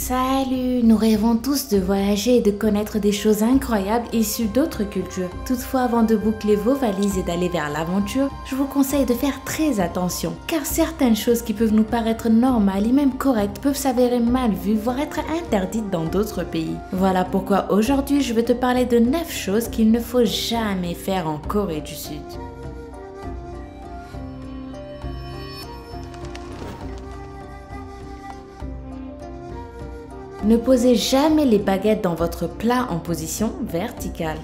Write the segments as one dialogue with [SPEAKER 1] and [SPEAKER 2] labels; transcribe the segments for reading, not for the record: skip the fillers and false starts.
[SPEAKER 1] Salut! Nous rêvons tous de voyager et de connaître des choses incroyables issues d'autres cultures. Toutefois, avant de boucler vos valises et d'aller vers l'aventure, je vous conseille de faire très attention, car certaines choses qui peuvent nous paraître normales et même correctes peuvent s'avérer mal vues, voire être interdites dans d'autres pays. Voilà pourquoi aujourd'hui, je vais te parler de 9 choses qu'il ne faut jamais faire en Corée du Sud. Ne posez jamais les baguettes dans votre plat en position verticale.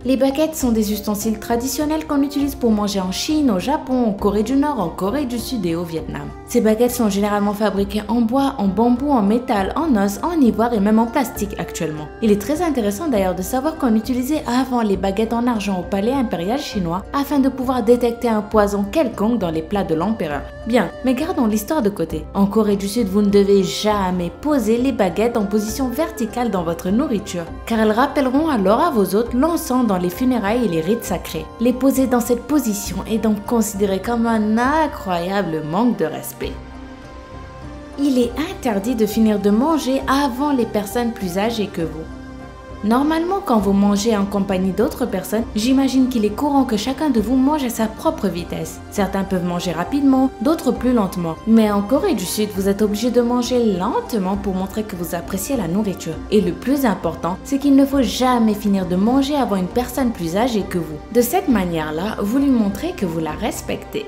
[SPEAKER 1] Les baguettes sont des ustensiles traditionnels qu'on utilise pour manger en Chine, au Japon, en Corée du Nord, en Corée du Sud et au Vietnam. Ces baguettes sont généralement fabriquées en bois, en bambou, en métal, en os, en ivoire et même en plastique actuellement. Il est très intéressant d'ailleurs de savoir qu'on utilisait avant les baguettes en argent au palais impérial chinois afin de pouvoir détecter un poison quelconque dans les plats de l'empereur. Bien, mais gardons l'histoire de côté. En Corée du Sud, vous ne devez jamais poser les baguettes en position verticale dans votre nourriture, car elles rappelleront alors à vos hôtes l'encens dans les funérailles et les rites sacrés. Les poser dans cette position est donc considéré comme un incroyable manque de respect. Il est interdit de finir de manger avant les personnes plus âgées que vous. Normalement, quand vous mangez en compagnie d'autres personnes, j'imagine qu'il est courant que chacun de vous mange à sa propre vitesse. Certains peuvent manger rapidement, d'autres plus lentement. Mais en Corée du Sud, vous êtes obligé de manger lentement pour montrer que vous appréciez la nourriture. Et le plus important, c'est qu'il ne faut jamais finir de manger avant une personne plus âgée que vous. De cette manière-là, vous lui montrez que vous la respectez.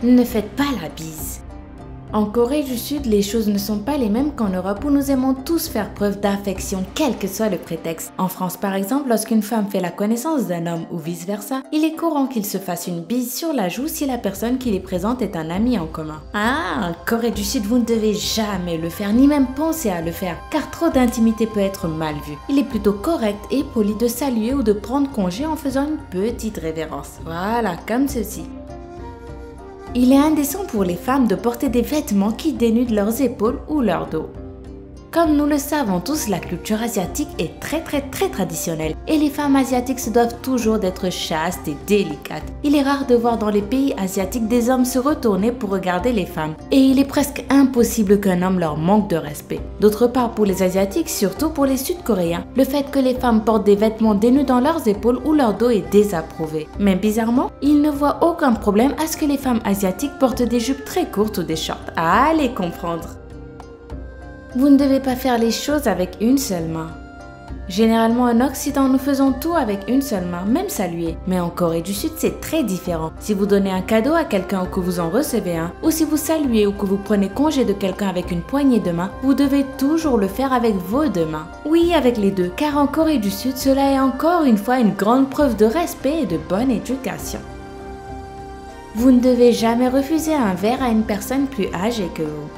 [SPEAKER 1] Ne faites pas la bise. En Corée du Sud, les choses ne sont pas les mêmes qu'en Europe où nous aimons tous faire preuve d'affection, quel que soit le prétexte. En France par exemple, lorsqu'une femme fait la connaissance d'un homme ou vice-versa, il est courant qu'il se fasse une bise sur la joue si la personne qui les présente est un ami en commun. Ah, en Corée du Sud, vous ne devez jamais le faire, ni même penser à le faire, car trop d'intimité peut être mal vue. Il est plutôt correct et poli de saluer ou de prendre congé en faisant une petite révérence. Voilà, comme ceci. Il est indécent pour les femmes de porter des vêtements qui dénudent leurs épaules ou leur dos. Comme nous le savons tous, la culture asiatique est très traditionnelle et les femmes asiatiques se doivent toujours d'être chastes et délicates. Il est rare de voir dans les pays asiatiques des hommes se retourner pour regarder les femmes et il est presque impossible qu'un homme leur manque de respect. D'autre part, pour les asiatiques, surtout pour les sud-coréens, le fait que les femmes portent des vêtements dénudant leurs épaules ou leur dos est désapprouvé. Mais bizarrement, ils ne voient aucun problème à ce que les femmes asiatiques portent des jupes très courtes ou des shorts. Allez comprendre! Vous ne devez pas faire les choses avec une seule main. Généralement en Occident, nous faisons tout avec une seule main, même saluer. Mais en Corée du Sud, c'est très différent. Si vous donnez un cadeau à quelqu'un ou que vous en recevez un, ou si vous saluez ou que vous prenez congé de quelqu'un avec une poignée de main, vous devez toujours le faire avec vos deux mains. Oui, avec les deux, car en Corée du Sud, cela est encore une fois une grande preuve de respect et de bonne éducation. Vous ne devez jamais refuser un verre à une personne plus âgée que vous.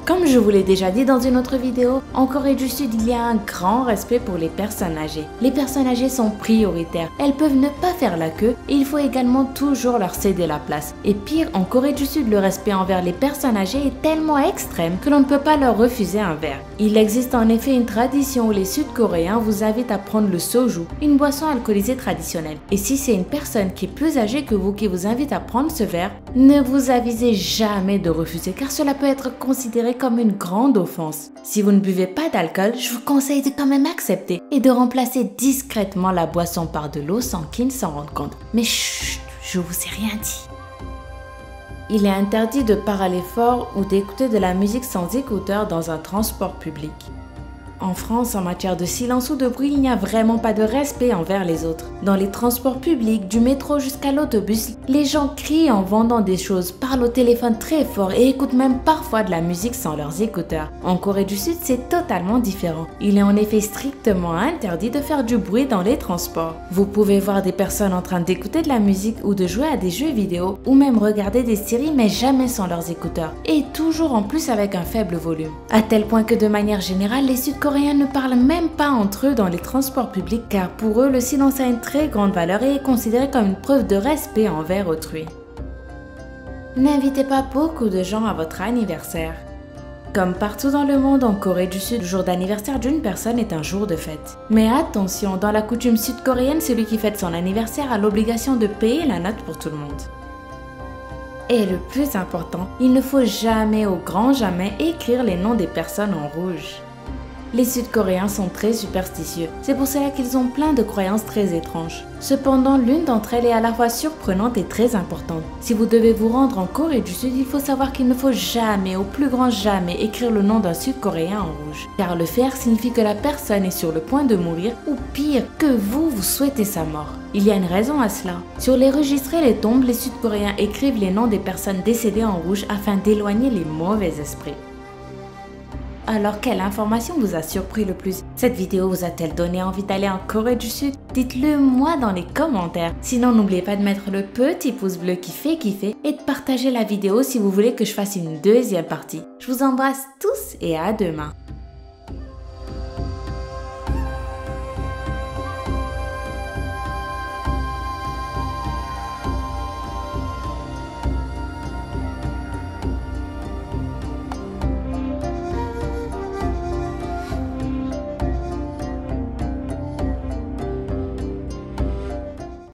[SPEAKER 1] Comme je vous l'ai déjà dit dans une autre vidéo, en Corée du Sud, il y a un grand respect pour les personnes âgées. Les personnes âgées sont prioritaires, elles peuvent ne pas faire la queue et il faut également toujours leur céder la place. Et pire, en Corée du Sud, le respect envers les personnes âgées est tellement extrême que l'on ne peut pas leur refuser un verre. Il existe en effet une tradition où les Sud-Coréens vous invitent à prendre le soju, une boisson alcoolisée traditionnelle. Et si c'est une personne qui est plus âgée que vous qui vous invite à prendre ce verre, ne vous avisez jamais de refuser car cela peut être considéré comme une grande offense. Si vous ne buvez pas d'alcool, je vous conseille de quand même accepter et de remplacer discrètement la boisson par de l'eau sans qu'ils s'en rendent compte. Mais chut, je vous ai rien dit. Il est interdit de parler fort ou d'écouter de la musique sans écouteurs dans un transport public. En France, en matière de silence ou de bruit, il n'y a vraiment pas de respect envers les autres. Dans les transports publics, du métro jusqu'à l'autobus, les gens crient en vendant des choses, parlent au téléphone très fort et écoutent même parfois de la musique sans leurs écouteurs. En Corée du Sud, c'est totalement différent. Il est en effet strictement interdit de faire du bruit dans les transports. Vous pouvez voir des personnes en train d'écouter de la musique ou de jouer à des jeux vidéo ou même regarder des séries mais jamais sans leurs écouteurs et toujours en plus avec un faible volume. À tel point que de manière générale, les Sud-Coréens ne parlent même pas entre eux dans les transports publics car pour eux, le silence a une très grande valeur et est considéré comme une preuve de respect envers autrui. N'invitez pas beaucoup de gens à votre anniversaire. Comme partout dans le monde, en Corée du Sud, le jour d'anniversaire d'une personne est un jour de fête. Mais attention, dans la coutume sud-coréenne, celui qui fête son anniversaire a l'obligation de payer la note pour tout le monde. Et le plus important, il ne faut jamais, au grand jamais, écrire les noms des personnes en rouge. Les Sud-Coréens sont très superstitieux, c'est pour cela qu'ils ont plein de croyances très étranges. Cependant, l'une d'entre elles est à la fois surprenante et très importante. Si vous devez vous rendre en Corée du Sud, il faut savoir qu'il ne faut jamais, au plus grand jamais, écrire le nom d'un Sud-Coréen en rouge. Car le faire signifie que la personne est sur le point de mourir, ou pire, que vous souhaitez sa mort. Il y a une raison à cela. Sur les registres et les tombes, les Sud-Coréens écrivent les noms des personnes décédées en rouge afin d'éloigner les mauvais esprits. Alors, quelle information vous a surpris le plus? Cette vidéo vous a-t-elle donné envie d'aller en Corée du Sud? Dites-le moi dans les commentaires. Sinon, n'oubliez pas de mettre le petit pouce bleu qui fait kiffer et de partager la vidéo si vous voulez que je fasse une deuxième partie. Je vous embrasse tous et à demain.